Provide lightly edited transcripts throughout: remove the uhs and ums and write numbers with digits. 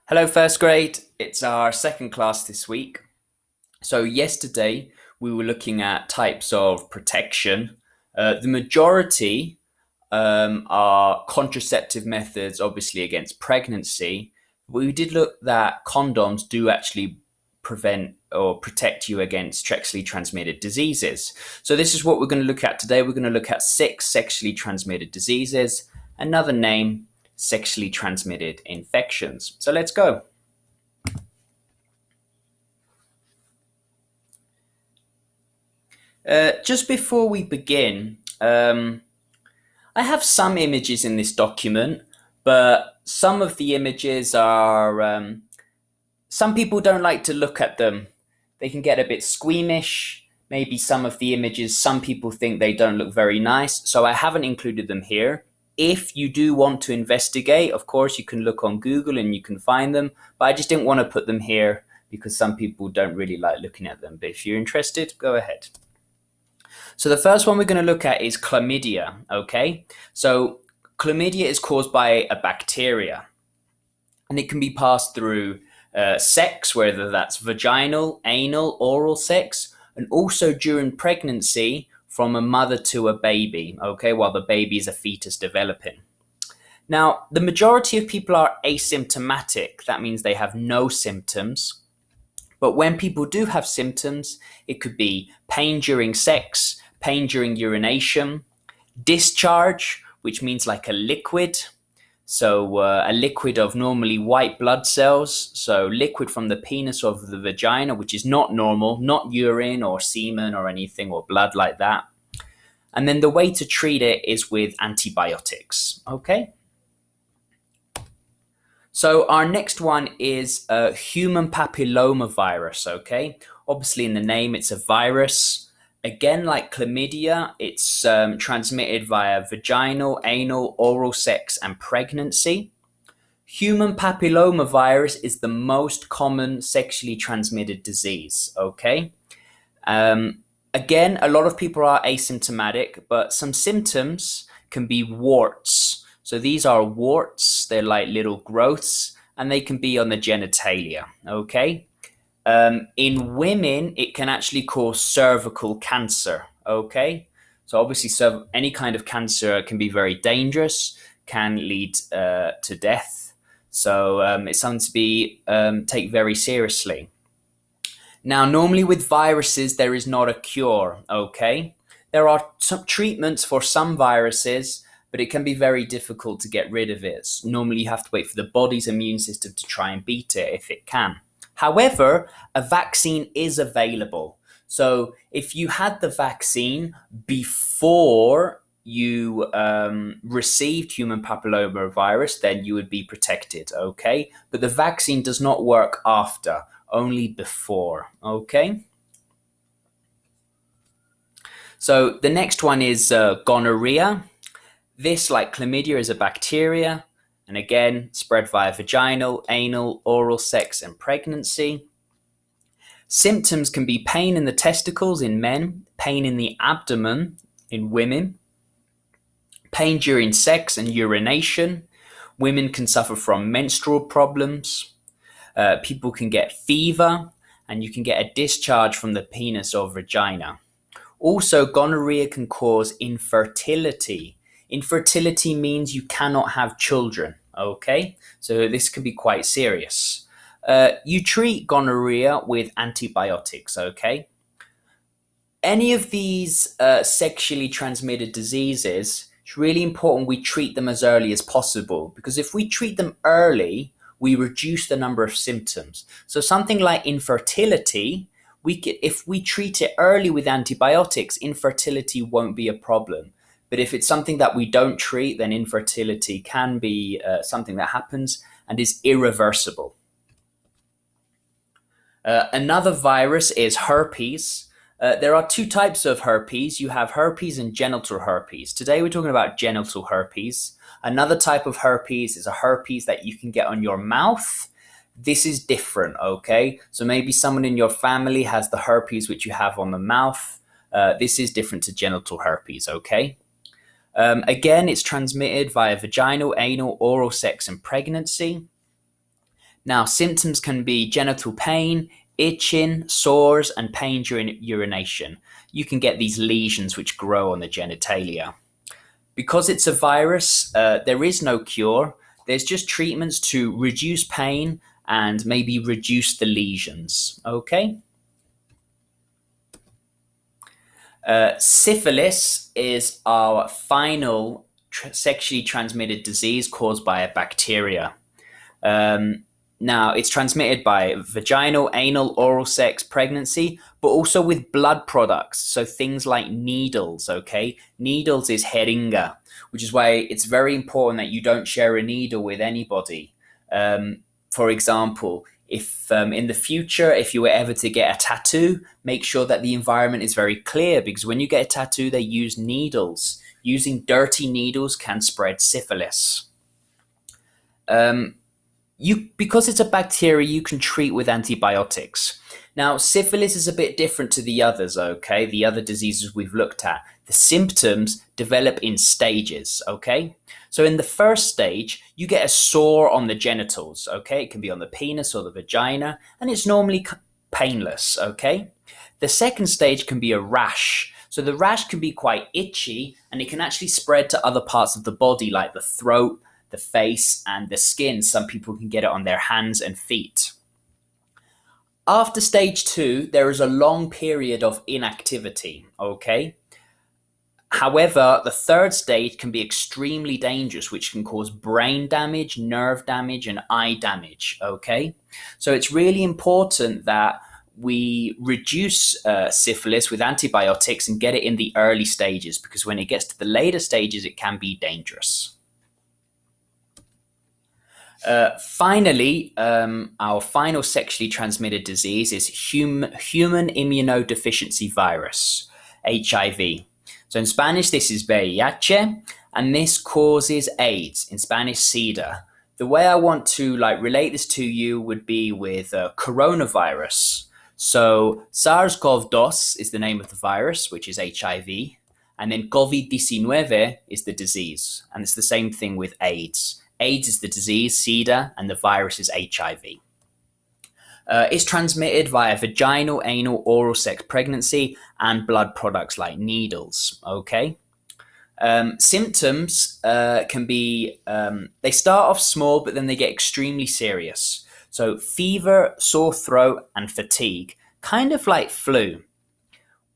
Hello, first grade. It's our second class this week. So, yesterday we were looking at types of protection. The majority are contraceptive methods, obviously, against pregnancy. We did look that condoms do actually prevent or protect you against sexually transmitted diseases. So, this is what we're going to look at today. We're going to look at 6 sexually transmitted diseases. Another name, sexually transmitted infections. So, let's go. Just before we begin, I have some images in this document, but some of the images are, some people don't like to look at them. They can get a bit squeamish. Maybe some of the images, some people think they don't look very nice, so I haven't included them here. If you do want to investigate, of course, you can look on Google and you can find them, but I just didn't want to put them here because some people don't really like looking at them. But if you're interested, go ahead. So the first one we're going to look at is chlamydia, okay? So chlamydia is caused by a bacteria, and it can be passed through sex, whether that's vaginal, anal, oral sex, and also during pregnancy from a mother to a baby, okay, while the baby is a fetus developing. Now, the majority of people are asymptomatic. That means they have no symptoms. But when people do have symptoms, it could be pain during sex, pain during urination, discharge, which means like a liquid. So a liquid of normally white blood cells. So liquid from the penis or the vagina, which is not normal, not urine or semen or anything or blood like that. And then the way to treat it is with antibiotics. Okay. So our next one is human papilloma virus, okay? Obviously in the name, it's a virus. Again, like chlamydia, it's transmitted via vaginal, anal, oral sex, and pregnancy. Human papilloma virus is the most common sexually transmitted disease, okay? Again, a lot of people are asymptomatic, but some symptoms can be warts. So these are warts, they're like little growths, and they can be on the genitalia, okay? In women, it can actually cause cervical cancer, okay? So obviously, any kind of cancer can be very dangerous, can lead to death. So it's something to be take very seriously. Now, normally with viruses, there is not a cure, okay? There are some treatments for some viruses, but it can be very difficult to get rid of it. Normally, you have to wait for the body's immune system to try and beat it if it can. However, a vaccine is available. So if you had the vaccine before you received human papilloma virus, then you would be protected, okay? But the vaccine does not work after, only before, okay? So the next one is gonorrhea. This, like chlamydia, is a bacteria, and again, spread via vaginal, anal, oral sex, and pregnancy. Symptoms can be pain in the testicles in men, pain in the abdomen in women, pain during sex and urination. Women can suffer from menstrual problems. People can get fever, and you can get a discharge from the penis or vagina. Also, gonorrhea can cause infertility. Infertility means you cannot have children, okay? So this can be quite serious. You treat gonorrhea with antibiotics, okay? Any of these sexually transmitted diseases, it's really important we treat them as early as possible, because if we treat them early, we reduce the number of symptoms. So something like infertility, if we treat it early with antibiotics, infertility won't be a problem. But if it's something that we don't treat, then infertility can be something that happens and is irreversible. Another virus is herpes. There are 2 types of herpes. You have herpes and genital herpes. Today we're talking about genital herpes. Another type of herpes is a herpes that you can get on your mouth. This is different, okay? So maybe someone in your family has the herpes which you have on the mouth. This is different to genital herpes, okay? Again, it's transmitted via vaginal, anal, oral sex, and pregnancy. Now, symptoms can be genital pain, itching, sores, and pain during urination. You can get these lesions which grow on the genitalia. Because it's a virus, there is no cure. There's just treatments to reduce pain and maybe reduce the lesions. Okay? Syphilis is our final sexually transmitted disease caused by a bacteria. Now, it's transmitted by vaginal, anal, oral sex, pregnancy, but also with blood products. So things like needles, okay? Needles is jeringa, which is why it's very important that you don't share a needle with anybody. For example, if in the future, if you were ever to get a tattoo, make sure that the environment is very clear, because when you get a tattoo, they use needles. Using dirty needles can spread syphilis. Because it's a bacteria, you can treat with antibiotics. Now, syphilis is a bit different to the others, okay? The other diseases we've looked at. The symptoms develop in stages, okay? So in the first stage, you get a sore on the genitals, okay? It can be on the penis or the vagina, and it's normally painless, okay? The second stage can be a rash. So the rash can be quite itchy, and it can actually spread to other parts of the body, like the throat, the face, and the skin. Some people can get it on their hands and feet. After stage 2, there is a long period of inactivity, okay? However, the third stage can be extremely dangerous, which can cause brain damage, nerve damage, and eye damage, okay? So it's really important that we reduce syphilis with antibiotics and get it in the early stages, because when it gets to the later stages, it can be dangerous. Finally, our final sexually transmitted disease is human immunodeficiency virus, HIV. So in Spanish, this is VIH, and this causes AIDS. In Spanish, SIDA. The way I want to relate this to you would be with coronavirus. So SARS-CoV-2 is the name of the virus, which is HIV, and then COVID-19 is the disease, and it's the same thing with AIDS. AIDS is the disease, SIDA, and the virus is HIV. It's transmitted via vaginal, anal, oral sex pregnancy and blood products like needles, okay? Symptoms can be, they start off small, but then they get extremely serious. So fever, sore throat, and fatigue, kind of like flu.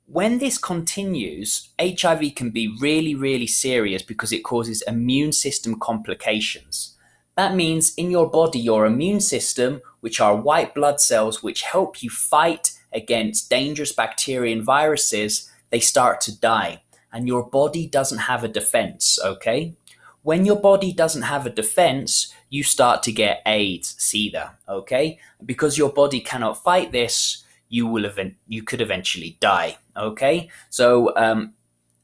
When this continues, HIV can be really, really serious because it causes immune system complications. That means in your body, your immune system, which are white blood cells which help you fight against dangerous bacteria and viruses, they start to die. And your body doesn't have a defense, okay? When your body doesn't have a defense, you start to get AIDS, SIDA, okay? Because your body cannot fight this, you could eventually die, okay? So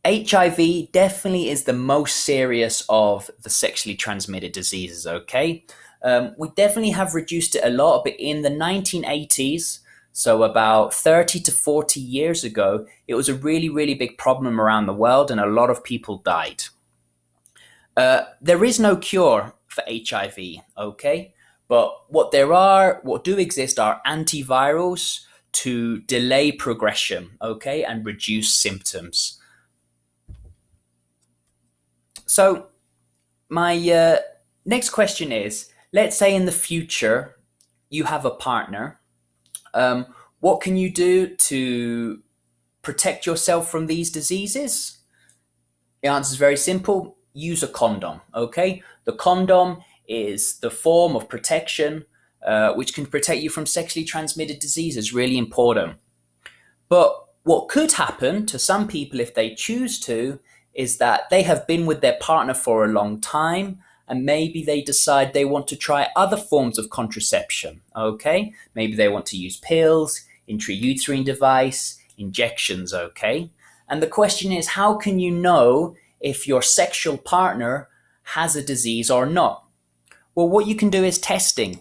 HIV definitely is the most serious of the sexually transmitted diseases, okay? We definitely have reduced it a lot, but in the 1980s, so about 30 to 40 years ago, it was a really, really big problem around the world, and a lot of people died. There is no cure for HIV, okay? But what do exist are antivirals to delay progression, okay, and reduce symptoms. So my next question is, let's say in the future you have a partner. What can you do to protect yourself from these diseases? The answer is very simple. Use a condom, okay? The condom is the form of protection which can protect you from sexually transmitted diseases, really important. But what could happen to some people if they choose to is that they have been with their partner for a long time, and maybe they decide they want to try other forms of contraception, okay? Maybe they want to use pills, intrauterine device, injections, okay? And the question is, how can you know if your sexual partner has a disease or not? Well, what you can do is testing.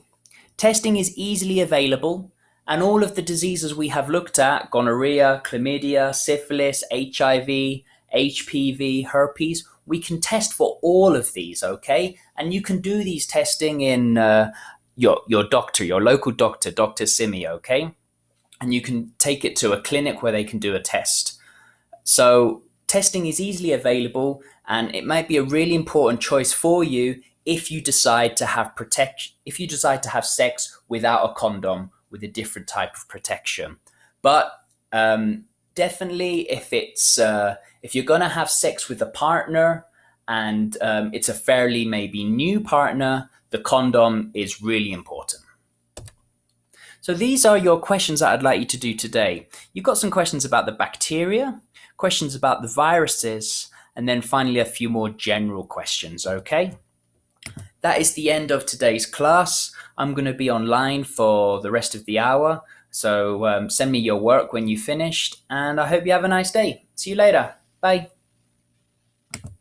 Testing is easily available, and all of the diseases we have looked at, gonorrhea, chlamydia, syphilis, HIV, HPV, herpes, we can test for all of these, okay? And you can do these testing in your doctor, your local doctor, Dr. Simi, okay? And you can take it to a clinic where they can do a test. So testing is easily available, and it might be a really important choice for you if you decide to have if you decide to have sex without a condom, with a different type of protection. But definitely, if you're gonna have sex with a partner and it's a fairly maybe new partner, the condom is really important. So these are your questions that I'd like you to do today. You've got some questions about the bacteria, questions about the viruses, and then finally a few more general questions, okay? That is the end of today's class. I'm going to be online for the rest of the hour, so send me your work when you finished, and I hope you have a nice day. See you later. Bye.